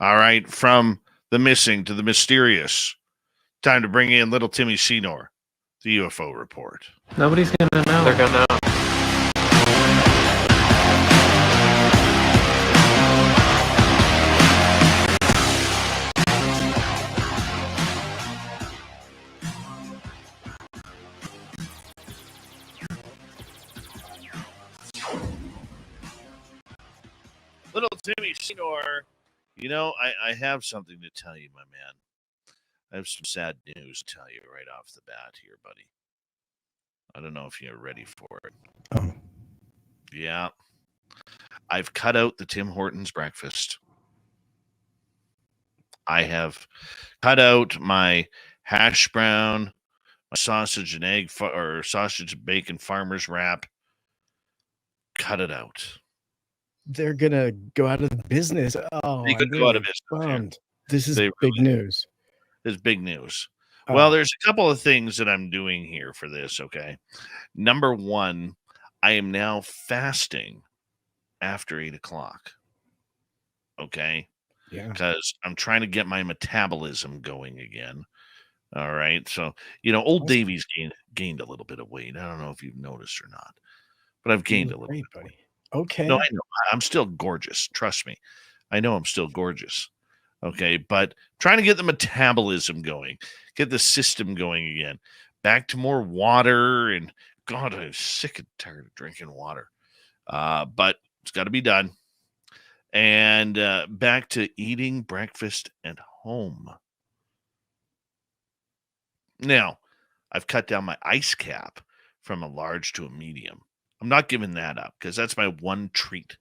All right, from the missing to the mysterious. Time to bring in little Timmy Seanor, the UFO Report. Nobody's gonna know. They're gonna know. Little Timmy Seanor, you know, I have something to tell you, my man. I have some sad news to tell you right off the bat here, buddy. I don't know if you're ready for it. Oh. Yeah. I've cut out the Tim Hortons breakfast. I have cut out my hash brown, my sausage and egg, or sausage and bacon farmer's wrap. Cut it out. They're gonna go out of business. Oh, They could go out of business. Bummed. This is They big news. It's big news. Well, there's a couple of things that I'm doing here for this, okay? Number one, I am now fasting after 8 o'clock. Okay? Yeah. Because I'm trying to get my metabolism going again. All right. So, you know, old Davey's gained a little bit of weight. I don't know if you've noticed or not, but I've gained a little bit. Buddy. Okay. No, I know. I'm still gorgeous. Trust me. I know I'm still gorgeous. Okay. But trying to get the metabolism going, get the system going again. Back to more water. And God, I'm sick and tired of drinking water. But it's got to be done. And back to eating breakfast at home. Now, I've cut down my ice cap from a large to a medium. I'm not giving that up because that's my one treat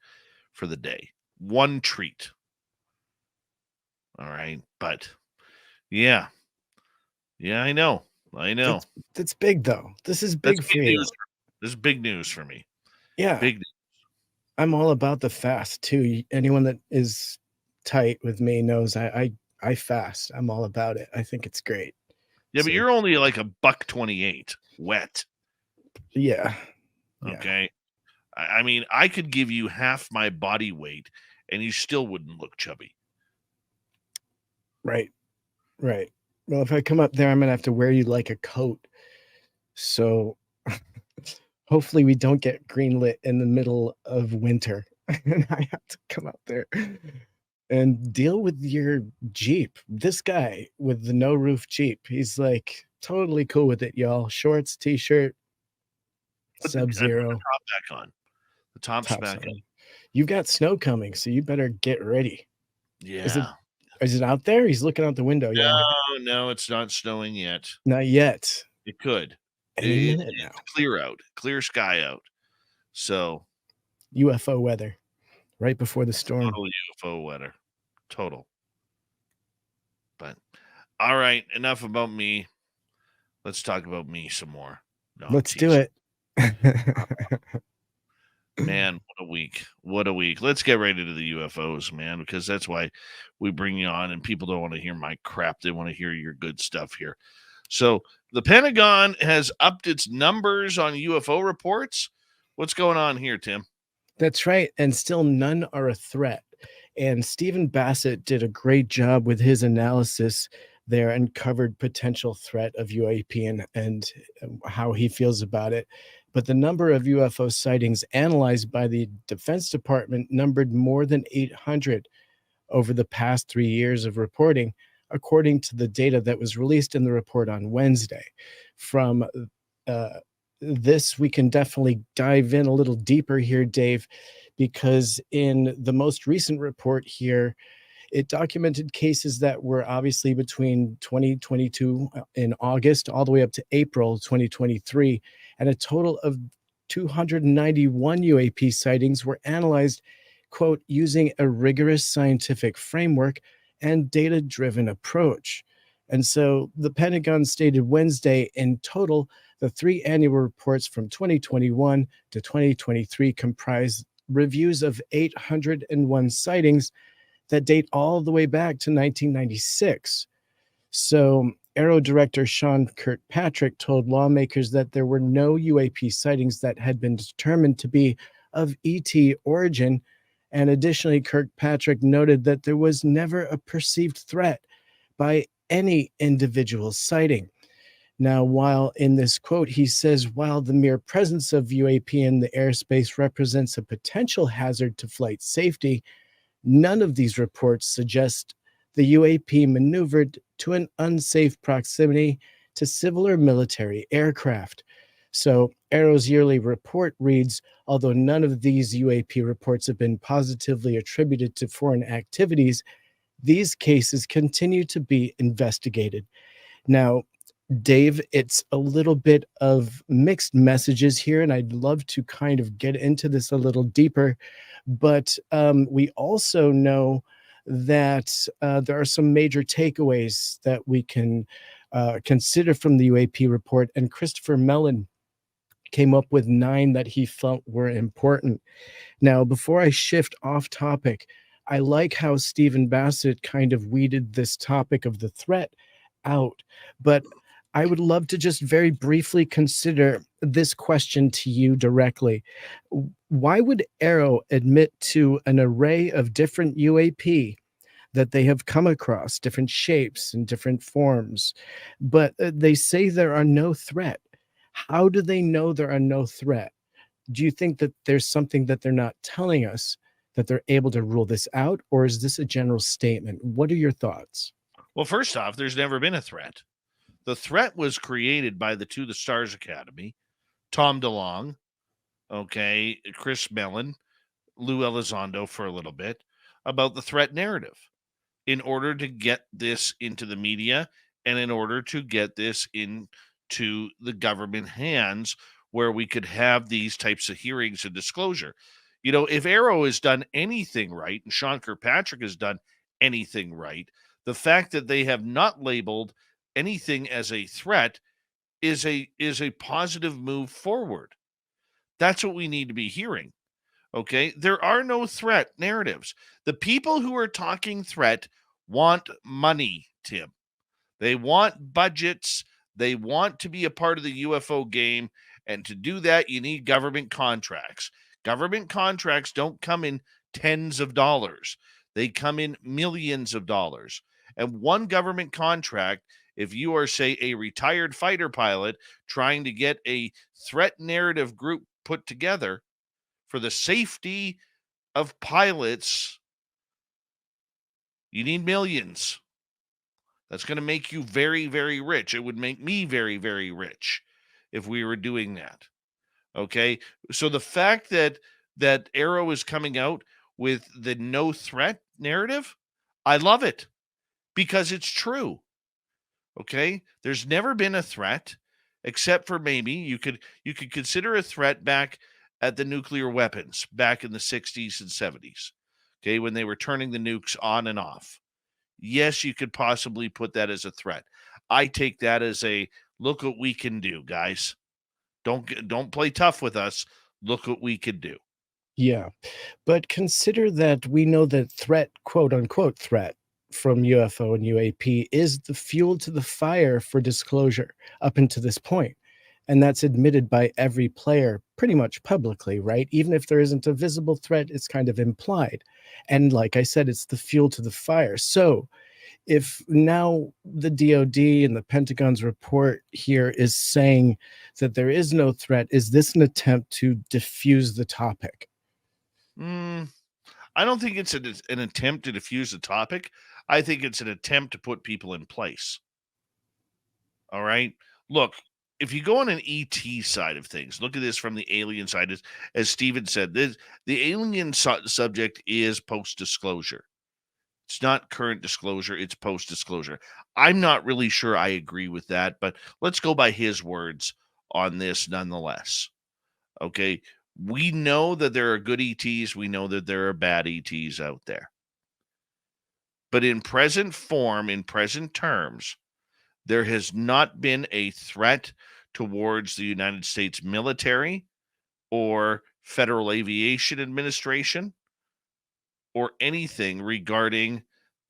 for the day. One treat. All right. But yeah. Yeah, I know. That's big, though. This is big for you. This is big news for me. Yeah. Big news. I'm all about the fast, too. Anyone that is tight with me knows I fast. I'm all about it. I think it's great. Yeah, but you're only like $1.28 wet. Yeah. Okay. I mean, I could give you half my body weight and you still wouldn't look chubby. Right. Well, if I come up there, I'm going to have to wear you like a coat. So hopefully we don't get greenlit in the middle of winter. And I have to come out there and deal with your Jeep. This guy with the no roof Jeep, he's like totally cool with it, y'all. Shorts, t-shirt, Sub-Zero. The top back on. The top's back on. You've got snow coming, so you better get ready. Yeah. Is it out there? He's looking out the window. No, it's not snowing yet. Not yet. It could. Any minute now. Clear out. Clear sky out. So. UFO weather. Right before the storm. Total UFO weather. Total. But, all right. Enough about me. Let's talk about me some more. No, let's do it. Man, what a week. What a week. Let's get right into the UFOs, man, because that's why we bring you on, and people don't want to hear my crap. They want to hear your good stuff here. So the Pentagon has upped its numbers on UFO reports. What's going on here, Tim? That's right. And still none are a threat. And Stephen Bassett did a great job with his analysis there and covered potential threat of UAP and how he feels about it. But the number of UFO sightings analyzed by the Defense Department numbered more than 800 over the past 3 years of reporting, according to the data that was released in the report on Wednesday. From this, we can definitely dive in a little deeper here, Dave, because in the most recent report here, it documented cases that were obviously between 2022 in August all the way up to April 2023, and a total of 291 UAP sightings were analyzed, quote, using a rigorous scientific framework and data-driven approach. And so the Pentagon stated Wednesday, in total, the 3 annual reports from 2021 to 2023 comprise reviews of 801 sightings that date all the way back to 1996. So Aero Director Sean Kirkpatrick told lawmakers that there were no UAP sightings that had been determined to be of ET origin, And additionally, Kirkpatrick noted that there was never a perceived threat by any individual sighting. Now, while in this quote, he says, while the mere presence of UAP in the airspace represents a potential hazard to flight safety, none of these reports suggest the UAP maneuvered to an unsafe proximity to civil or military aircraft. So, AARO's yearly report reads, although none of these UAP reports have been positively attributed to foreign activities, these cases continue to be investigated. Now, Dave, it's a little bit of mixed messages here, and I'd love to kind of get into this a little deeper. But we also know that there are some major takeaways that we can consider from the UAP report, and Christopher Mellon came up with 9 that he felt were important. Now, before I shift off topic, I like how Stephen Bassett kind of weeded this topic of the threat out, but I would love to just very briefly consider this question to you directly. Why would AARO admit to an array of different UAP that they have come across, different shapes and different forms, but they say there are no threat? How do they know there are no threat? Do you think that there's something that they're not telling us, that they're able to rule this out, or is this a general statement? What are your thoughts? Well, first off, there's never been a threat. The threat was created by the To the Stars Academy, Tom DeLong, okay, Chris Mellon, Lou Elizondo for a little bit, about the threat narrative in order to get this into the media and in order to get this into the government hands where we could have these types of hearings and disclosure. You know, if AARO has done anything right and Sean Kirkpatrick has done anything right, the fact that they have not labeled anything as a threat is a positive move forward. That's what we need to be hearing. Okay? There are no threat narratives. The people who are talking threat want money, Tim. They want budgets. They want to be a part of the UFO game. And to do that, you need government contracts. Government contracts don't come in tens of dollars, they come in millions of dollars. And one government contract, if you are, say, a retired fighter pilot trying to get a threat narrative group put together for the safety of pilots, you need millions. That's going to make you very, very rich. It would make me very, very rich if we were doing that. Okay. So the fact that AARO is coming out with the no threat narrative, I love it because it's true. Okay. There's never been a threat except for maybe you could consider a threat back at the nuclear weapons back in the 60s and 70s. Okay. When they were turning the nukes on and off. Yes, you could possibly put that as a threat. I take that as a look what we can do, guys. Don't play tough with us. Look what we can do. Yeah, but consider that we know that threat, quote unquote threat, from UFO and UAP is the fuel to the fire for disclosure up until this point. And that's admitted by every player pretty much publicly, right? Even if there isn't a visible threat, it's kind of implied. And like I said, it's the fuel to the fire. So if now the DoD and the Pentagon's report here is saying that there is no threat, is this an attempt to diffuse the topic? I don't think it's an attempt to diffuse the topic. I think it's an attempt to put people in place. All right. Look, if you go on an ET side of things, look at this from the alien side. As Steven said, the alien subject is post disclosure. It's not current disclosure, it's post disclosure. I'm not really sure I agree with that, but let's go by his words on this nonetheless. Okay. We know that there are good ETs, we know that there are bad ETs out there. But in present form, in present terms, there has not been a threat towards the United States military or Federal Aviation Administration or anything regarding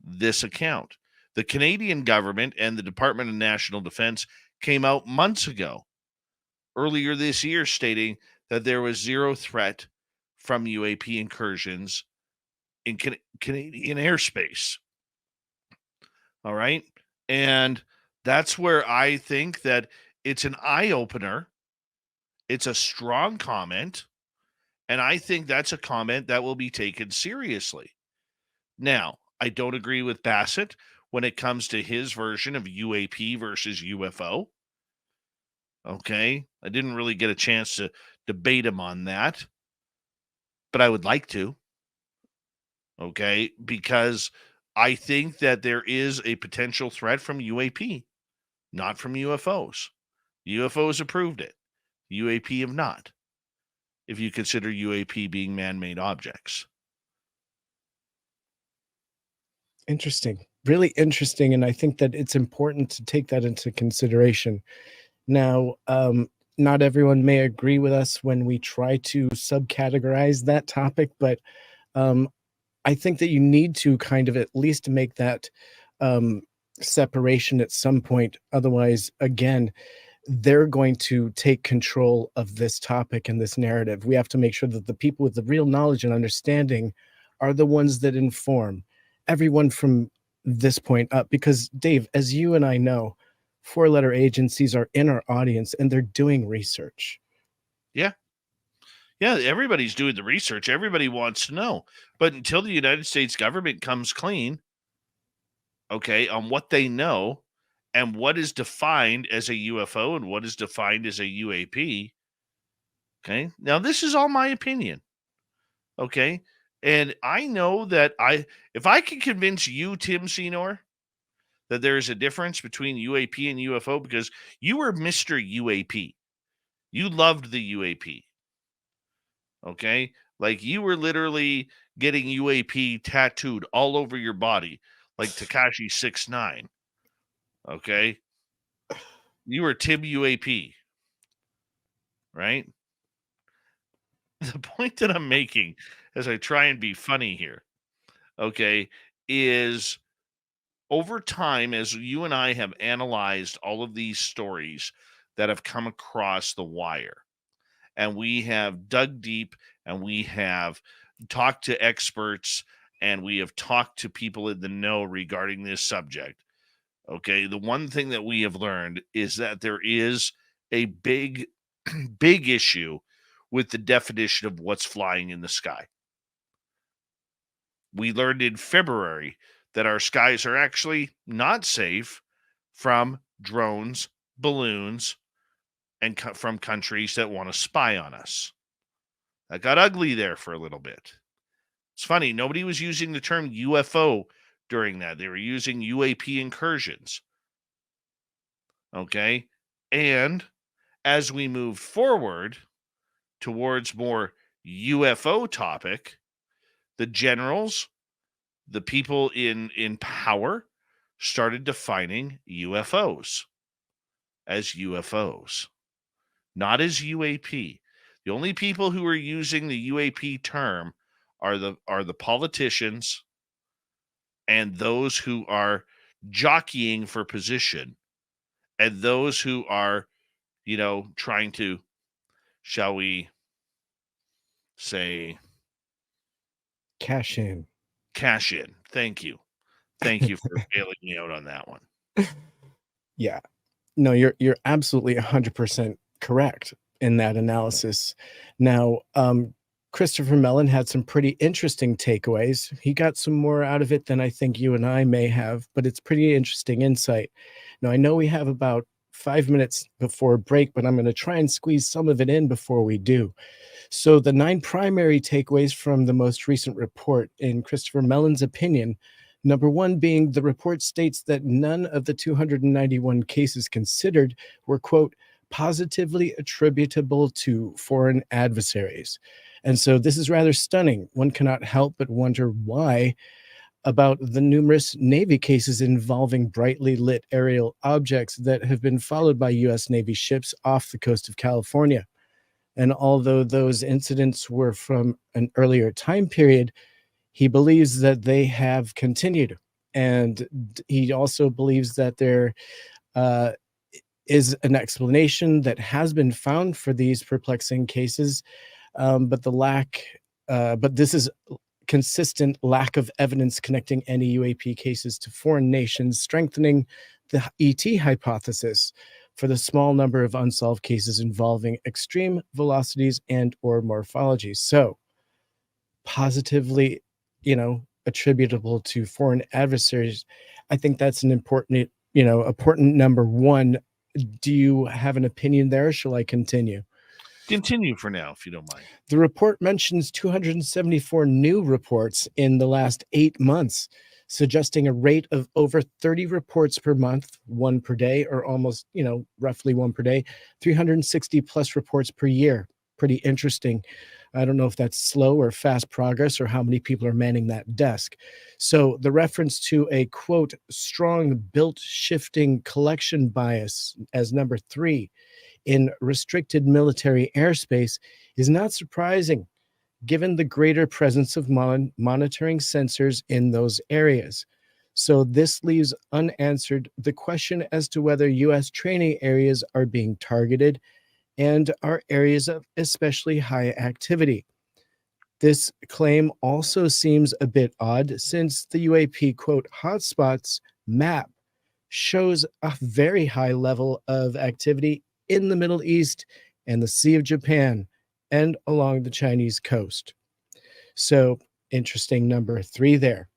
this account. The Canadian government and the Department of National Defense came out months ago, earlier this year, stating that there was zero threat from UAP incursions in Canadian airspace. All right. And that's where I think that it's an eye opener. It's a strong comment. And I think that's a comment that will be taken seriously. Now, I don't agree with Bassett when it comes to his version of UAP versus UFO. Okay. I didn't really get a chance to debate him on that, but I would like to. Okay. Because I think that there is a potential threat from UAP, not from UFOs. UFOs approved it. UAP have not, if you consider UAP being man-made objects. Interesting. Really interesting. And I think that it's important to take that into consideration. Now, not everyone may agree with us when we try to subcategorize that topic, but I think that you need to kind of at least make that separation at some point. Otherwise, again, they're going to take control of this topic and this narrative. We have to make sure that the people with the real knowledge and understanding are the ones that inform everyone from this point up. Because, Dave, as you and I know, four-letter agencies are in our audience and they're doing research. Yeah. Yeah, everybody's doing the research. Everybody wants to know. But until the United States government comes clean, okay, on what they know and what is defined as a UFO and what is defined as a UAP, okay? Now, this is all my opinion, okay? And I know that if I can convince you, Tim Seanor, that there is a difference between UAP and UFO, because you were Mr. UAP. You loved the UAP. Okay? Like you were literally getting UAP tattooed all over your body, like Tekashi 6ix9ine. Okay? You were Tim UAP. Right? The point that I'm making as I try and be funny here, okay, is over time, as you and I have analyzed all of these stories that have come across the wire, and we have dug deep and we have talked to experts and we have talked to people in the know regarding this subject. Okay. The one thing that we have learned is that there is a big, big issue with the definition of what's flying in the sky. We learned in February that our skies are actually not safe from drones, balloons, and from countries that want to spy on us. That got ugly there for a little bit. It's funny, nobody was using the term UFO during that. They were using UAP incursions. Okay? And as we moved forward towards more UFO topic, the generals, the people in power started defining UFOs as UFOs, not as UAP. The only people who are using the UAP term are the politicians and those who are jockeying for position and those who are, trying to, shall we say, Cash in. Cash in. Thank you. Thank you for bailing me out on that one. Yeah. No, you're absolutely 100% correct in that analysis. Now, Christopher Mellon had some pretty interesting takeaways. He got some more out of it than I think you and I may have, but it's pretty interesting insight. Now, I know we have about 5 minutes before break, but I'm going to try and squeeze some of it in before we do. So the 9 primary takeaways from the most recent report, in Christopher Mellon's opinion, number 1 being the report states that none of the 291 cases considered were, quote, positively attributable to foreign adversaries. And so this is rather stunning. One cannot help but wonder why, about the numerous Navy cases involving brightly lit aerial objects that have been followed by U.S. Navy ships off the coast of California. And although those incidents were from an earlier time period, he believes that they have continued. And he also believes that there is an explanation that has been found for these perplexing cases, but this is consistent lack of evidence connecting any UAP cases to foreign nations, strengthening the ET hypothesis for the small number of unsolved cases involving extreme velocities and or morphology. So positively, attributable to foreign adversaries. I think that's an important number one. Do you have an opinion there? Shall I continue? Continue for now, if you don't mind. The report mentions 274 new reports in the last 8 months, suggesting a rate of over 30 reports per month, one per day, or almost, roughly one per day, 360 plus reports per year. Pretty interesting. I don't know if that's slow or fast progress or how many people are manning that desk. So the reference to a, quote, strong built shifting collection bias as number 3 in restricted military airspace is not surprising, given the greater presence of monitoring sensors in those areas. So this leaves unanswered the question as to whether U.S. training areas are being targeted and are areas of especially high activity. This claim also seems a bit odd since the UAP, quote, hotspots map shows a very high level of activity in the Middle East and the Sea of Japan and along the Chinese coast. So interesting number 3 there,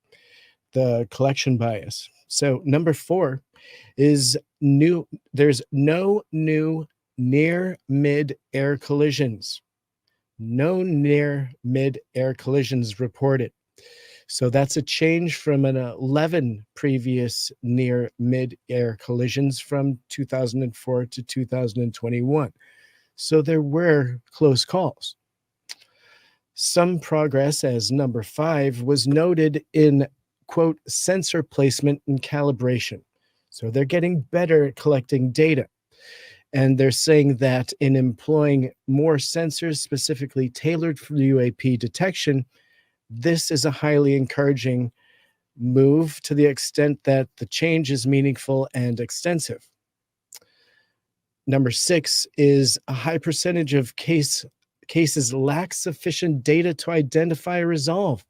the collection bias. So number 4 is new. There's no new near mid-air collisions. No near mid-air collisions reported. So that's a change from an 11 previous near mid-air collisions from 2004 to 2021. So there were close calls. Some progress, as number 5, was noted in, quote, sensor placement and calibration. So they're getting better at collecting data. And they're saying that in employing more sensors specifically tailored for UAP detection, this is a highly encouraging move to the extent that the change is meaningful and extensive. Number 6 is a high percentage of cases lack sufficient data to identify or resolve.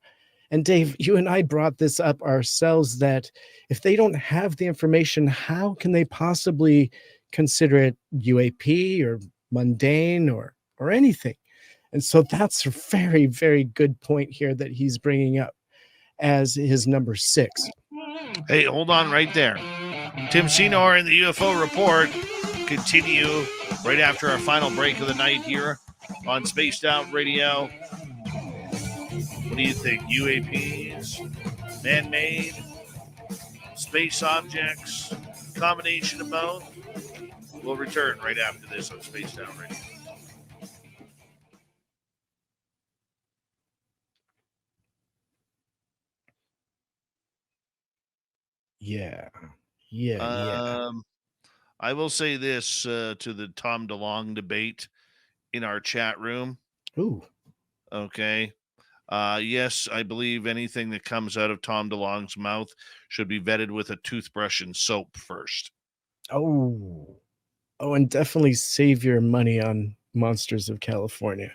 And Dave, you and I brought this up ourselves, that if they don't have the information, how can they possibly consider it UAP or mundane or anything? And so that's a very, very good point here that he's bringing up as his number 6. Hey, hold on right there. Tim Seanor and the UFO Report continue right after our final break of the night here on Spaced Out Radio. What do you think? UAPs, man-made, space objects, combination of both? We'll return right after this on Spaced Out Radio. Yeah. I will say this to the Tom DeLong debate in our chat room. Ooh. Okay. Yes, I believe anything that comes out of Tom DeLong's mouth should be vetted with a toothbrush and soap first. Oh, and definitely save your money on Monsters of California.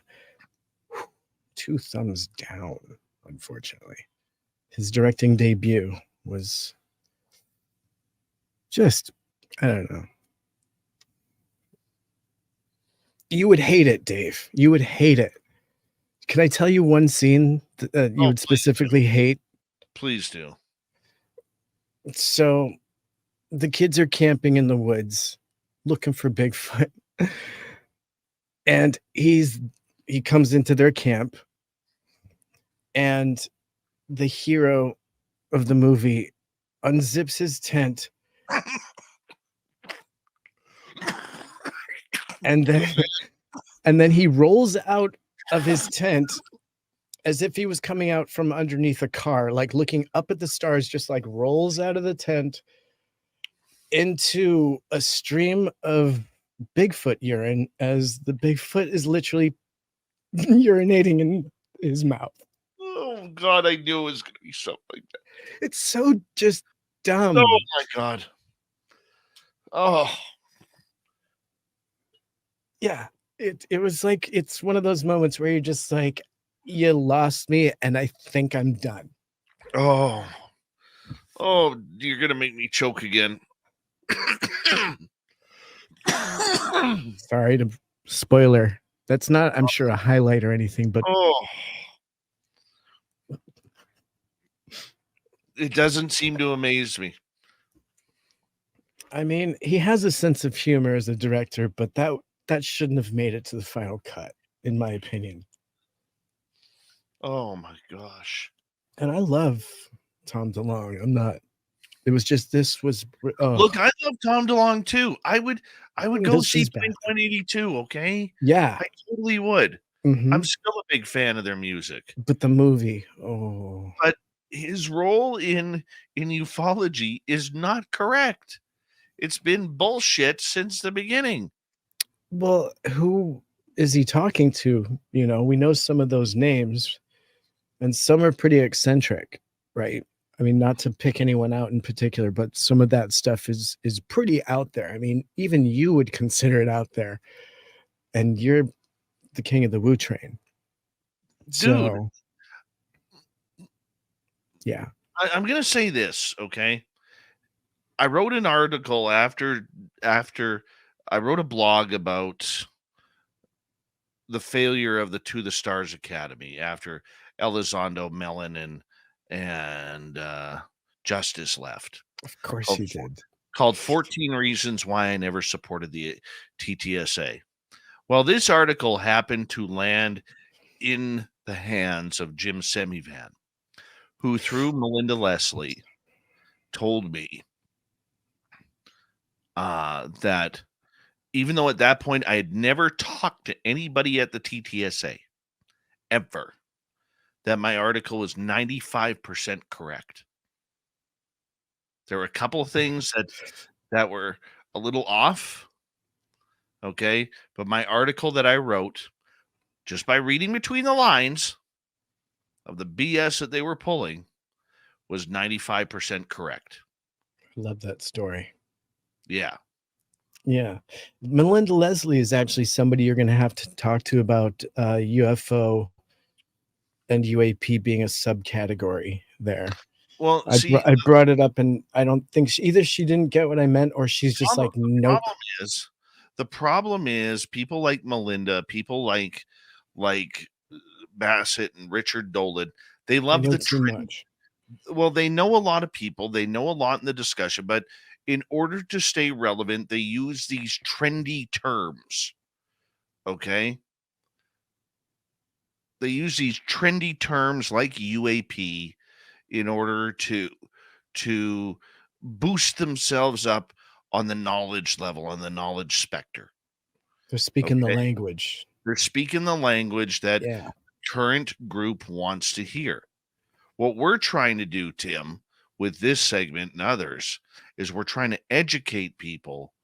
2 thumbs down, unfortunately. His directing debut was just, I don't know. You would hate it, Dave. You would hate it. Can I tell you one scene that you would specifically hate? Please do. So the kids are camping in the woods looking for Bigfoot. And he comes into their camp, and the hero of the movie unzips his tent and then he rolls out of his tent as if he was coming out from underneath a car, like looking up at the stars, just like rolls out of the tent into a stream of Bigfoot urine as the Bigfoot is literally urinating in his mouth. Oh, God, I knew it was going to be something like that. It's so just dumb. Oh, my God. Oh. Yeah, it was like, it's one of those moments where you're just like, You lost me, and I think I'm done. Oh, you're gonna make me choke again. Sorry to spoiler. That's not, I'm sure, a highlight or anything, but Oh, it doesn't seem to amaze me. I mean, he has a sense of humor as a director, but that shouldn't have made it to the final cut, in my opinion. Oh my gosh. And I love Tom DeLonge. I'm not. It was just this was. Oh, Look, I love Tom DeLonge too. I would go this see is bad. Blink 182, okay? Yeah. I totally would. Mhm. I'm still a big fan of their music. But the movie, oh. But his role in ufology is not correct. It's been bullshit since the beginning. Well, who is he talking to? You know, we know some of those names, and some are pretty eccentric, right? I mean, not to pick anyone out in particular, but some of that stuff is pretty out there. I mean, even you would consider it out there, and you're the king of the Wu train. Dude, So, yeah. I'm gonna say this, okay? I wrote an article after I wrote a blog about the failure of the To the Stars Academy after Elizondo, Mellon, and Justice left. Of course Called, you did. called 14 Reasons Why I Never Supported the TTSA. Well, this article happened to land in the hands of Jim Semivan, who through Melinda Leslie told me that even though at that point I had never talked to anybody at the TTSA ever, that my article was 95% correct. There were a couple of things that were a little off, okay? But my article that I wrote, just by reading between the lines of the BS that they were pulling, was 95% correct. I love that story. Yeah. Yeah. Melinda Leslie is actually somebody you're going to have to talk to about UFO and UAP being a subcategory there. Well, see, I brought it up, and I don't think either she didn't get what I meant, or she's just like, nope. The problem is people like Melinda, people like Bassett and Richard Dolan, they I love know the too trend. much. Well, they know a lot of people, they know a lot in the discussion, but in order to stay relevant, they use these trendy terms. Okay? They use these trendy terms like UAP in order to boost themselves up on the knowledge level, on the knowledge specter. They're speaking the Okay? language. They're speaking the language that Yeah. current group wants to hear. What we're trying to do, Tim, with this segment and others, is we're trying to educate people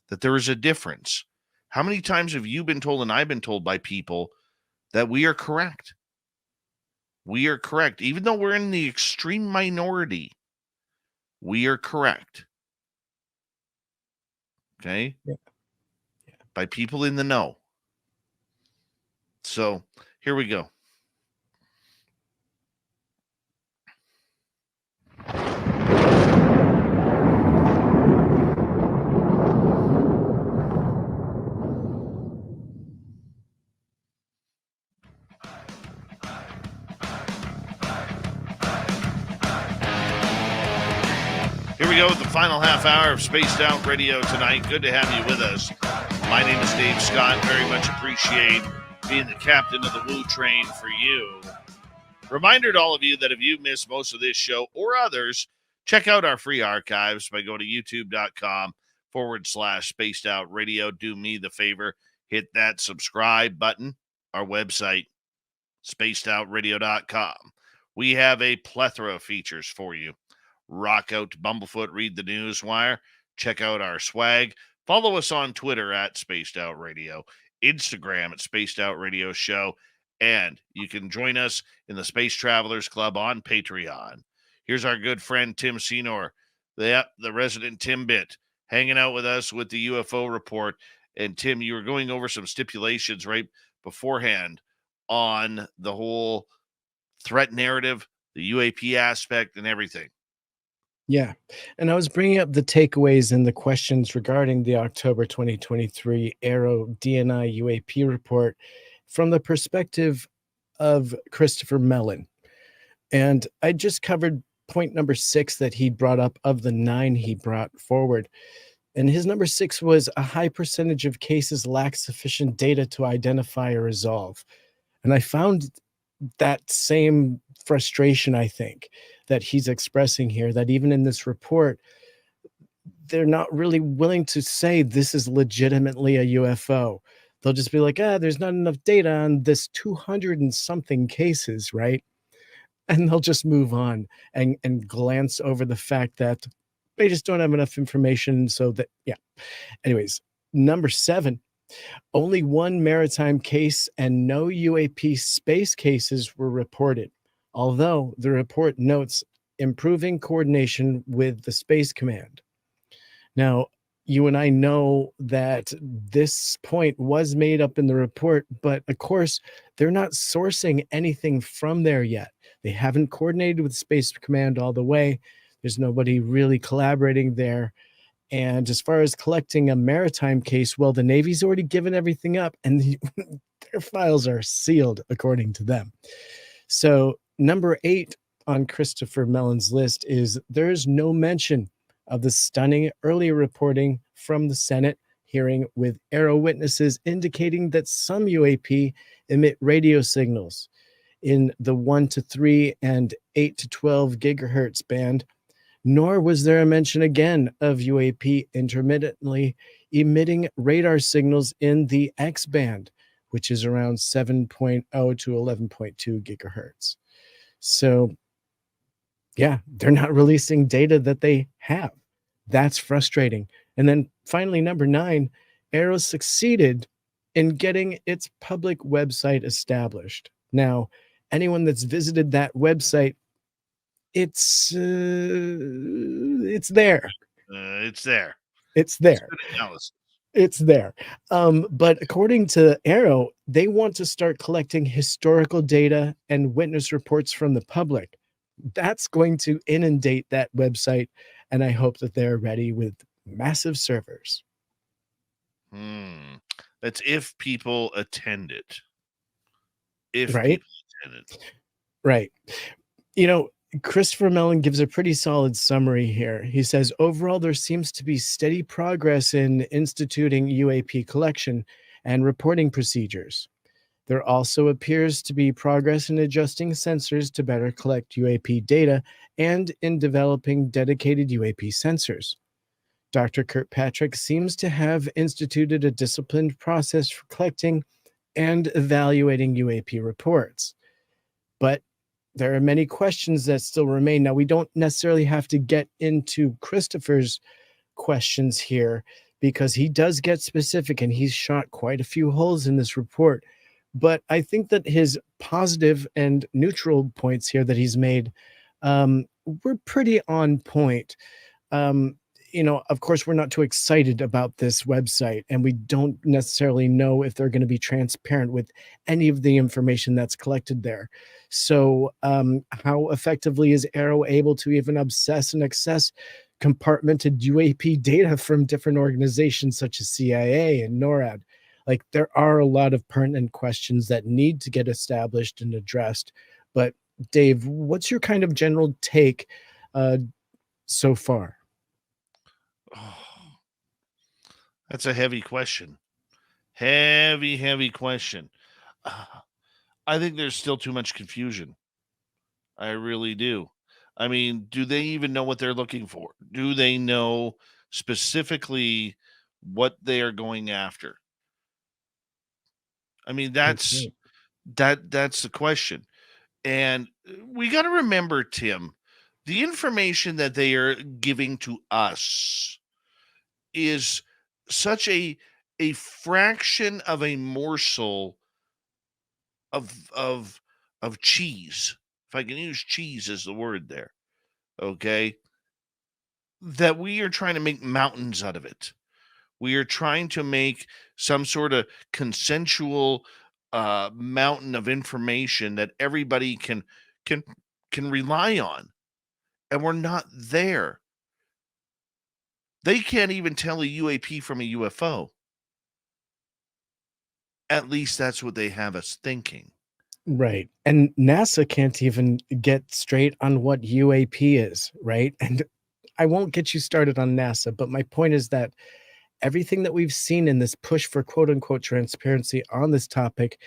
that there is a difference. How many times have you been told and I've been told by people that we are correct? We are correct. Even though we're in the extreme minority, we are correct. Okay? Yeah. By people in the know. So here we go. Here we go with the final half hour of Spaced Out Radio tonight. Good to have you with us. My name is Dave Scott. Very much appreciate being the captain of the Woo Train for you. Reminder to all of you that if you've missed most of this show or others, check out our free archives by going to youtube.com/Spaced Out Radio. Do me the favor, hit that subscribe button. Our website, spacedoutradio.com. We have a plethora of features for you. Rock out to Bumblefoot, read the news wire, check out our swag, follow us on Twitter at Spaced Out Radio, Instagram at Spaced Out Radio Show, and you can join us in the Space Travelers Club on Patreon. Here's our good friend Tim Seanor, the resident Timbit, hanging out with us with the UFO Report. And Tim, you were going over some stipulations right beforehand on the whole threat narrative, the UAP aspect, and everything. Yeah. And I was bringing up the takeaways and the questions regarding the October 2023 Aero DNI UAP report from the perspective of Christopher Mellon. And I just covered point number 6 that he brought up of the 9 he brought forward. And his number 6 was a high percentage of cases lack sufficient data to identify or resolve. And I found that same frustration, I think, that he's expressing here, that even in this report, they're not really willing to say this is legitimately a UFO. They'll just be like, there's not enough data on this 200 and something cases, right? And they'll just move on and glance over the fact that they just don't have enough information. So that, yeah. Anyways, number 7, only 1 maritime case and no UAP space cases were reported, although the report notes improving coordination with the Space Command. Now, you and I know that this point was made up in the report, but of course, they're not sourcing anything from there yet. They haven't coordinated with Space Command all the way. There's nobody really collaborating there. And as far as collecting a maritime case, well, the Navy's already given everything up and their files are sealed according to them. So number 8 on Christopher Mellon's list is there's no mention of the stunning earlier reporting from the Senate hearing with aero witnesses indicating that some UAP emit radio signals in the 1 to 3 and 8 to 12 gigahertz band, nor was there a mention again of UAP intermittently emitting radar signals in the X band, which is around 7.0 to 11.2 gigahertz. So, yeah, they're not releasing data that they have. That's frustrating. And then finally, number 9, Aero succeeded in getting its public website established. Now, anyone that's visited that website, it's there. It's there. It's there. Good analysis. It's there. But according to Aero, they want to start collecting historical data and witness reports from the public. That's going to inundate that website, and I hope that they're ready with massive servers. That's if people attend it. If Right? people attend it. Right. You know, Christopher Mellon gives a pretty solid summary here. He says, overall, there seems to be steady progress in instituting UAP collection and reporting procedures. There also appears to be progress in adjusting sensors to better collect UAP data and in developing dedicated UAP sensors. Dr. Kirkpatrick seems to have instituted a disciplined process for collecting and evaluating UAP reports. But there are many questions that still remain. Now, we don't necessarily have to get into Christopher's questions here because he does get specific and he's shot quite a few holes in this report. But I think that his positive and neutral points here that he's made were pretty on point. Of course, we're not too excited about this website, and we don't necessarily know if they're going to be transparent with any of the information that's collected there. So how effectively is Aero able to even obsess and access compartmented UAP data from different organizations such as CIA and NORAD? Like, there are a lot of pertinent questions that need to get established and addressed. But Dave, what's your kind of general take so far? Oh, that's a heavy question. Heavy question. I think there's still too much confusion. I really do. I mean, do they even know what they're looking for? Do they know specifically what they are going after? I mean, that's the question. And we got to remember, Tim, the information that they are giving to us is such a fraction of a morsel of cheese, if I can use cheese as the word there, okay, that we are trying to make mountains out of it. We are trying to make some sort of consensual mountain of information that everybody can can rely on, and we're not there. They can't even tell a UAP from a UFO. At least that's what they have us thinking. Right. And NASA can't even get straight on what UAP is, right? And I won't get you started on NASA, but my point is that everything that we've seen in this push for quote unquote transparency on this topic,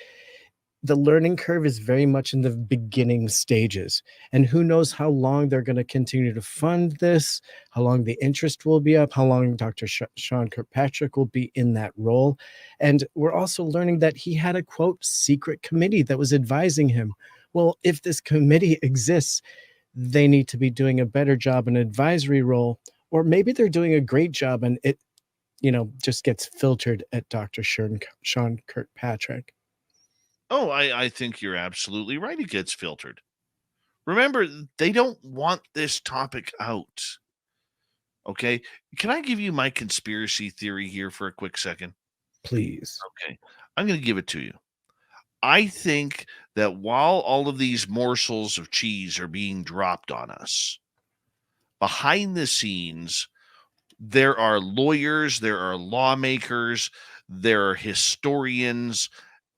the learning curve is very much in the beginning stages. And who knows how long they're going to continue to fund this, how long the interest will be up, how long Dr. Sean Kirkpatrick will be in that role. And we're also learning that he had a quote secret committee that was advising him. Well, if this committee exists, they need to be doing a better job in advisory role, or maybe they're doing a great job and it, just gets filtered at Dr. Sean Kirkpatrick. Oh, I think you're absolutely right. It gets filtered. Remember, they don't want this topic out. Okay. Can I give you my conspiracy theory here for a quick second? Please. Okay. I'm going to give it to you. I think that while all of these morsels of cheese are being dropped on us, behind the scenes, there are lawyers, there are lawmakers, there are historians,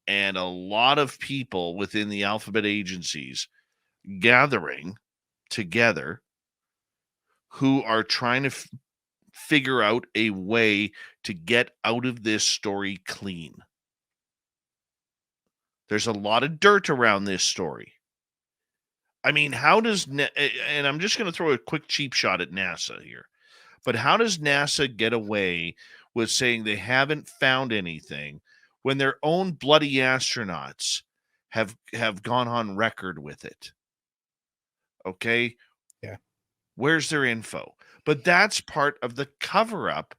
and a lot of people within the alphabet agencies gathering together who are trying to figure out a way to get out of this story clean. There's a lot of dirt around this story. I mean, how does and I'm just going to throw a quick cheap shot at NASA here. But how does NASA get away with saying they haven't found anything when their own bloody astronauts have gone on record with it? Okay? Yeah. Where's their info? But that's part of the cover up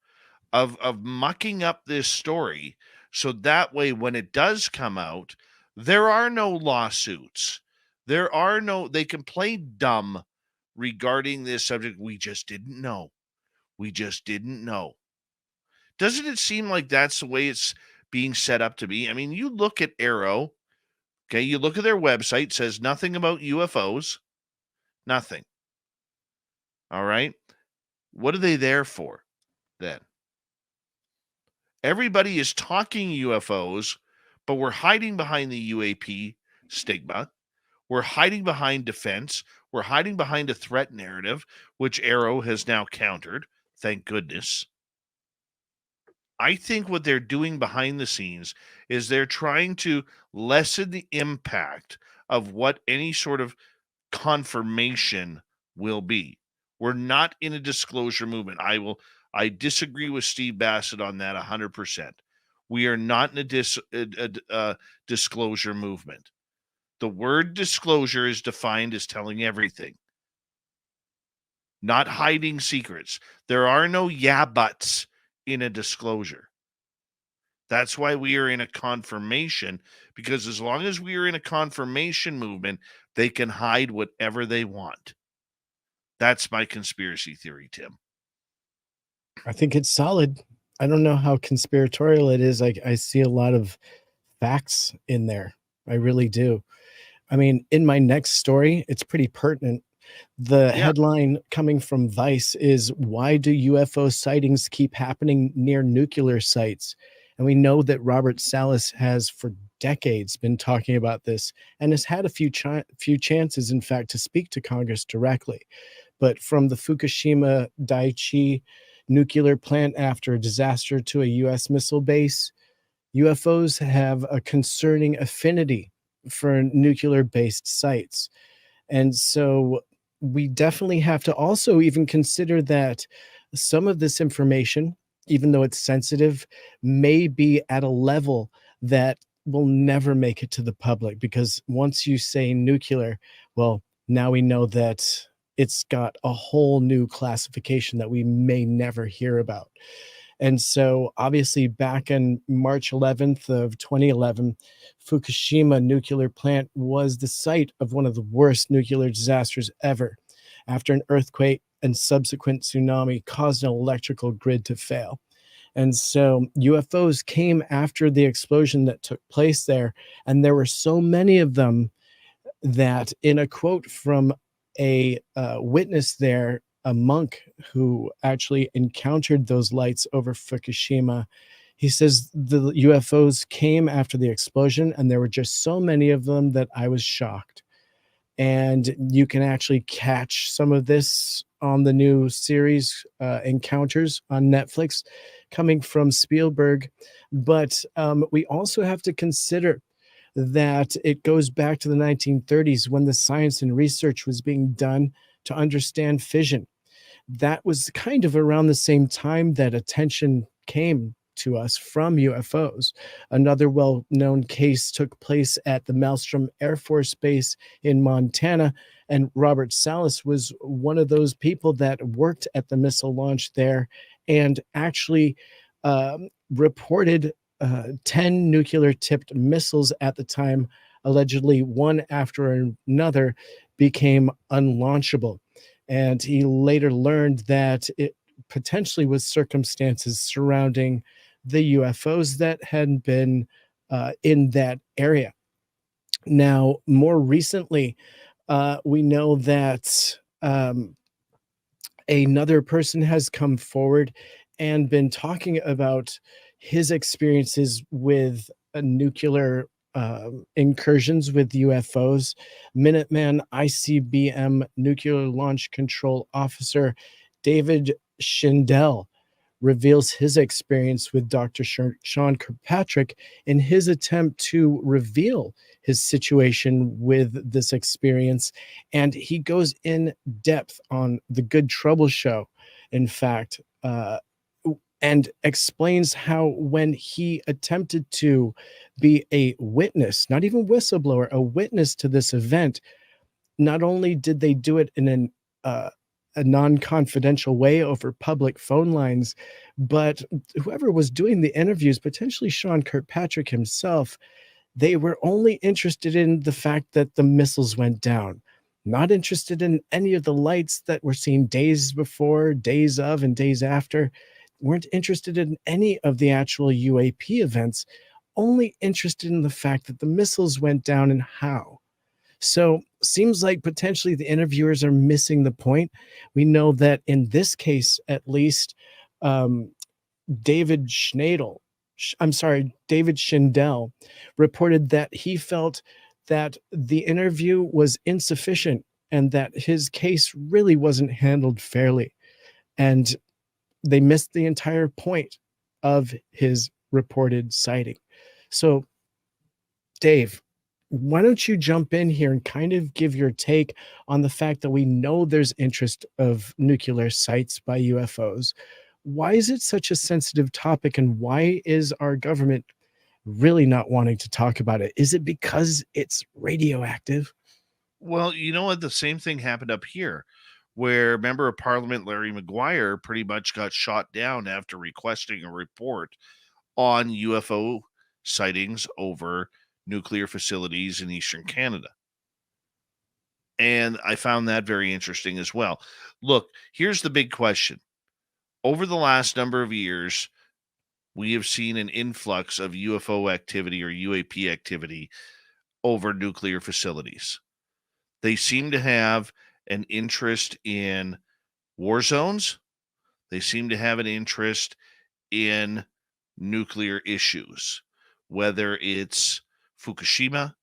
of mucking up this story, so that way when it does come out, there are no lawsuits. They can play dumb regarding this subject. We just didn't know. We just didn't know. Doesn't it seem like that's the way it's being set up to be? I mean, you look at Arrow, okay, you look at their website, says nothing about UFOs, nothing. All right. What are they there for then? Everybody is talking UFOs, but we're hiding behind the UAP stigma. We're hiding behind defense. We're hiding behind a threat narrative, which Arrow has now countered. Thank goodness. I think what they're doing behind the scenes is they're trying to lessen the impact of what any sort of confirmation will be. We're not in a disclosure movement. I disagree with Steve Bassett on that 100%. We are not in a disclosure movement. The word disclosure is defined as telling everything, not hiding secrets. There are no yeah buts in a disclosure. That's why we are in a confirmation, because as long as we are in a confirmation movement, they can hide whatever they want. That's my conspiracy theory, Tim. I think it's solid. I don't know how conspiratorial it is. I see a lot of facts in there. I really do. I mean, in my next story, it's pretty pertinent. The headline coming from Vice is, "Why do UFO sightings keep happening near nuclear sites?" And we know that Robert Salas has for decades been talking about this and has had a few chances, in fact, to speak to Congress directly. But from the Fukushima Daiichi nuclear plant after a disaster to a US missile base, UFOs have a concerning affinity for nuclear-based sites. And so we definitely have to also even consider that some of this information, even though it's sensitive, may be at a level that will never make it to the public, because once you say nuclear, well, now we know that it's got a whole new classification that we may never hear about. And so obviously back in March 11th of 2011, Fukushima nuclear plant was the site of one of the worst nuclear disasters ever, after an earthquake and subsequent tsunami caused an electrical grid to fail. And so UFOs came after the explosion that took place there. And there were so many of them that, in a quote from a witness there, a monk who actually encountered those lights over Fukushima, he says the UFOs came after the explosion, and there were just so many of them that I was shocked. And you can actually catch some of this on the new series Encounters on Netflix, coming from Spielberg. But we also have to consider that it goes back to the 1930s when the science and research was being done to understand fission. That was kind of around the same time that attention came to us from UFOs. Another well known case took place at the Maelstrom Air Force Base in Montana, and Robert Salas was one of those people that worked at the missile launch there and actually reported 10 nuclear tipped missiles at the time. Allegedly, one after another became unlaunchable. And he later learned that it potentially was circumstances surrounding the UFOs that had been in that area. Now, more recently, we know that another person has come forward and been talking about his experiences with nuclear incursions with UFOs. Minuteman ICBM Nuclear Launch Control Officer David Schindel reveals his experience with Dr. Sean Kirkpatrick in his attempt to reveal his situation with this experience. And he goes in depth on the Good Trouble show, in fact, and explains how when he attempted to be a witness, not even whistleblower, a witness to this event, not only did they do it in a non-confidential way over public phone lines, but whoever was doing the interviews, potentially Sean Kirkpatrick himself, they were only interested in the fact that the missiles went down, not interested in any of the lights that were seen days before, days of, and days after, weren't interested in any of the actual UAP events, only interested in the fact that the missiles went down and how. So seems like potentially the interviewers are missing the point. We know that in this case, at least, David Schneidel, David Schindel, reported that he felt that the interview was insufficient and that his case really wasn't handled fairly. And they missed the entire point of his reported sighting. So, Dave, why don't you jump in here and kind of give your take on the fact that we know there's interest of nuclear sites by UFOs? Why is it such a sensitive topic, and why is our government really not wanting to talk about it? Is it because it's radioactive? Well, you know what? The same thing happened up here, where Member of Parliament Larry Maguire pretty much got shot down after requesting a report on UFO sightings over nuclear facilities in Eastern Canada. And I found that very interesting as well. Look, here's the big question. Over the last number of years, we have seen an influx of UFO activity or UAP activity over nuclear facilities. They seem to have an interest in war zones. They seem to have an interest in nuclear issues, whether it's Fukushima,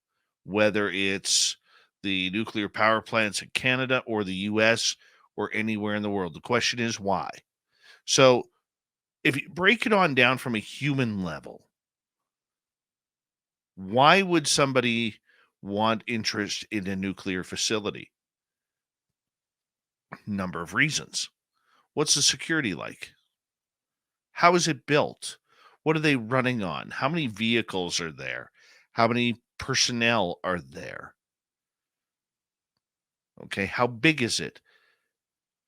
whether it's the nuclear power plants in Canada or the US or anywhere in the world. The question is why? So, if you break it on down from a human level, why would somebody want interest in a nuclear facility? Number of reasons. What's the security like? How is it built? What are they running on? How many vehicles are there? How many personnel are there? Okay, how big is it?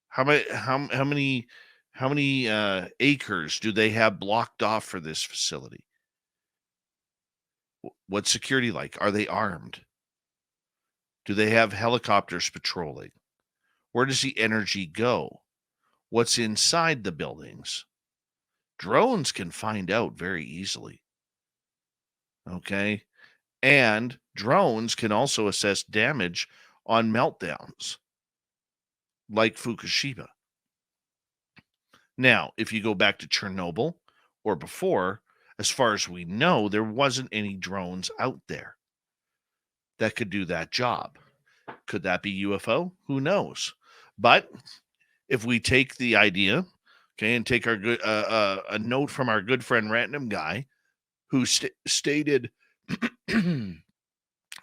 How many acres do they have blocked off for this facility? What's security like? Are they armed? Do they have helicopters patrolling? Where does the energy go? What's inside the buildings? Drones can find out very easily. Okay. And drones can also assess damage on meltdowns like Fukushima. Now, if you go back to Chernobyl or before, as far as we know, there wasn't any drones out there that could do that job. Could that be UFO? Who knows? But if we take the idea, okay, and take our good a note from our good friend Random Guy, who stated,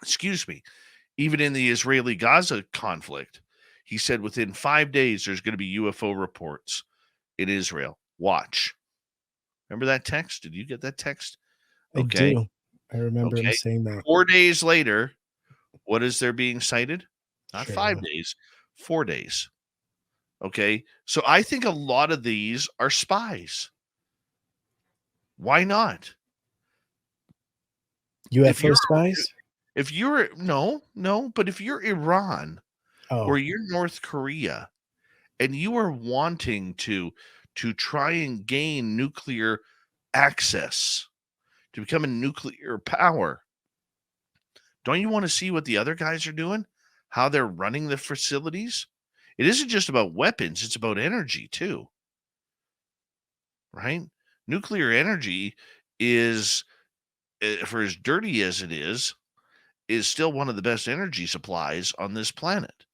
excuse me, even in the Israeli-Gaza conflict, he said within 5 days there's going to be UFO reports in Israel. Watch. Remember that text? Did you get that text? I Okay. do. I remember him Okay. saying that. 4 days later, what is there being cited? Not Sure. 5 days, 4 days. Okay. So I think a lot of these are spies. Why not? UFO spies? If you're no, but if you're Iran or Oh, you're North Korea and you are wanting to try and gain nuclear access to become a nuclear power, don't you want to see what the other guys are doing? How they're running the facilities? It isn't just about weapons, it's about energy too. Right? Nuclear energy is, for as dirty as it is still one of the best energy supplies on this planet.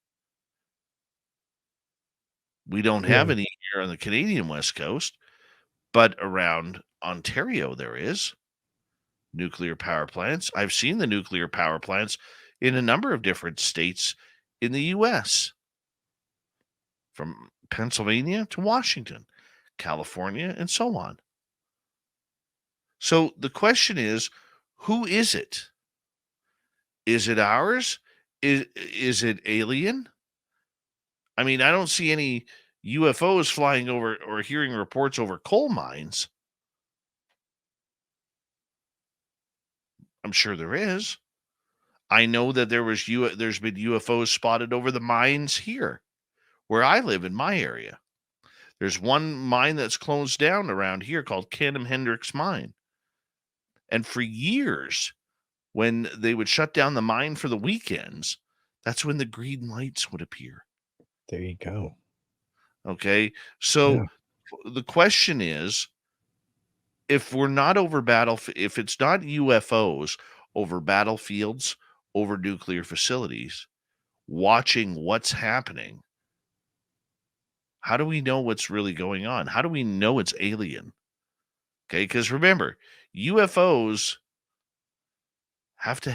We don't have yeah. any here on the Canadian West Coast, but around Ontario there is nuclear power plants. I've seen the nuclear power plants in a number of different states in the US, from Pennsylvania to Washington, California, and so on. So the question is, who is it? Is it ours? Is it alien? I mean, I don't see any UFOs flying over or hearing reports over coal mines. I'm sure there is. I know that there's been UFOs spotted over the mines here where I live in my area. There's one mine that's closed down around here called Canham Hendricks Mine. And for years, when they would shut down the mine for the weekends, that's when the green lights would appear. There you go. Okay. So the question is, if we're not over if it's not UFOs over battlefields, over nuclear facilities, watching what's happening, how do we know what's really going on? How do we know it's alien? Okay, because remember, UFOs have to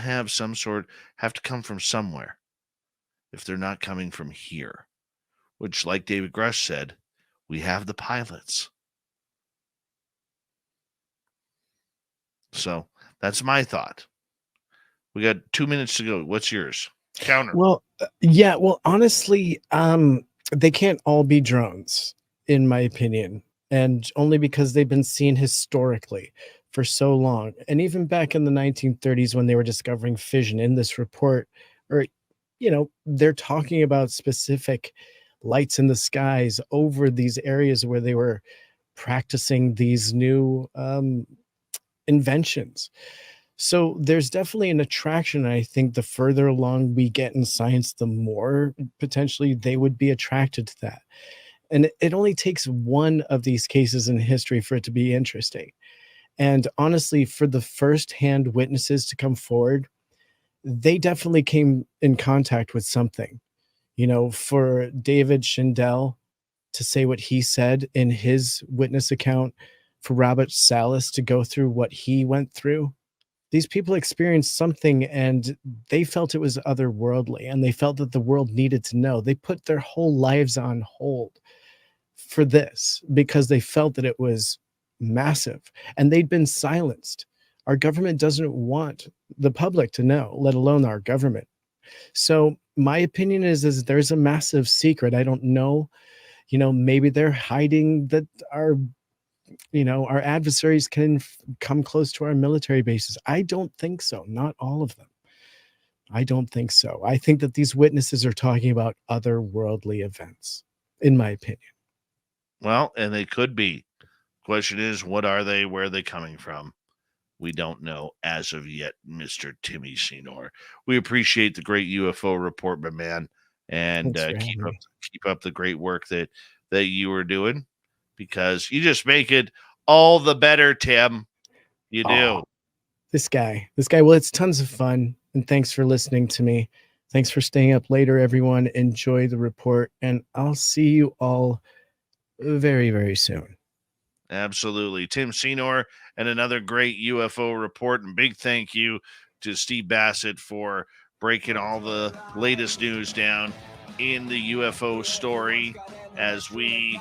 come from somewhere if they're not coming from here, which, like David Grush said, we have the pilots. So that's my thought. We got 2 minutes to go. What's yours? Counter. Well, yeah. Well, honestly, they can't all be drones, in my opinion, and only because they've been seen historically for so long. And even back in the 1930s, when they were discovering fission in this report, or they're talking about specific lights in the skies over these areas where they were practicing these new inventions. So there's definitely an attraction. I think the further along we get in science, the more potentially they would be attracted to that. And it only takes one of these cases in history for it to be interesting. And honestly, for the first-hand witnesses to come forward, they definitely came in contact with something. For David Schindel to say what he said in his witness account, for Robert Salas to go through what he went through, these people experienced something and they felt it was otherworldly, and they felt that the world needed to know. They put their whole lives on hold for this because they felt that it was massive and they'd been silenced. Our government doesn't want the public to know, let alone our government. So my opinion is there's a massive secret. I don't know, maybe they're hiding that our adversaries can come close to our military bases. I don't think so. Not all of them. I don't think so. I think that these witnesses are talking about otherworldly events, in my opinion. Well, and they could be. Question is, what are they? Where are they coming from? We don't know as of yet, Mr. Timmy Seanor. We appreciate the great UFO report, my man, and keep up the great work that you are doing, because you just make it all the better, Tim. You do. This guy. Well, it's tons of fun, and thanks for listening to me. Thanks for staying up later, everyone. Enjoy the report, and I'll see you all very, very soon. Absolutely. Tim Seanor, and another great UFO report. And big thank you to Steve Bassett for breaking all the latest news down in the UFO story as we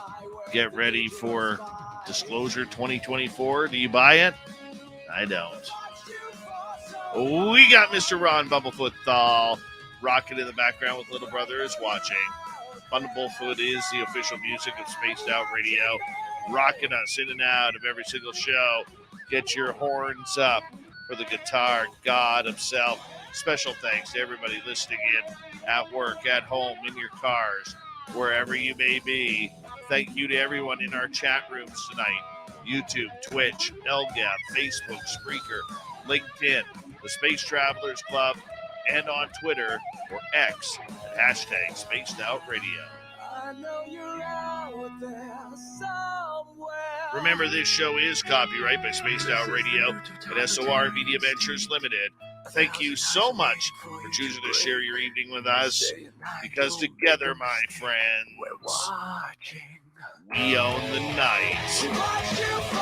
get ready for Disclosure 2024. Do you buy it? I don't. We got Mr. Ron Bumblefoot THAL rocking in the background with Little Brother is Watching. Bumblefoot is the official music of Spaced Out Radio, rocking us in and out of every single show. Get your horns up for the guitar god himself. Special thanks to everybody listening in at work, at home, in your cars, wherever you may be. Thank you to everyone in our chat rooms tonight. YouTube, Twitch, LGAP, Facebook, Spreaker, LinkedIn, the Space Travelers Club, and on Twitter or X at hashtag Spaced Out Radio. Remember, this show is copyright by Spaced Out Radio and SOR Media Ventures Limited. Thank you so much for choosing to share your evening with us, because together, my friends, we own the night.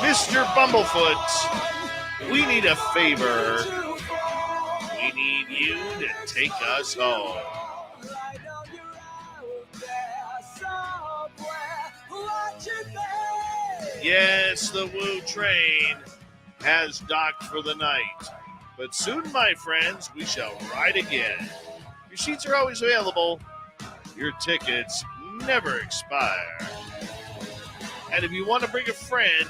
Mr. Bumblefoot, we need a favor. We need you to take us home. Yes, the Woo train has docked for the night. But soon, my friends, we shall ride again. Your seats are always available. Your tickets never expire. And if you want to bring a friend,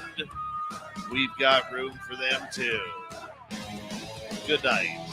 we've got room for them too. Good night.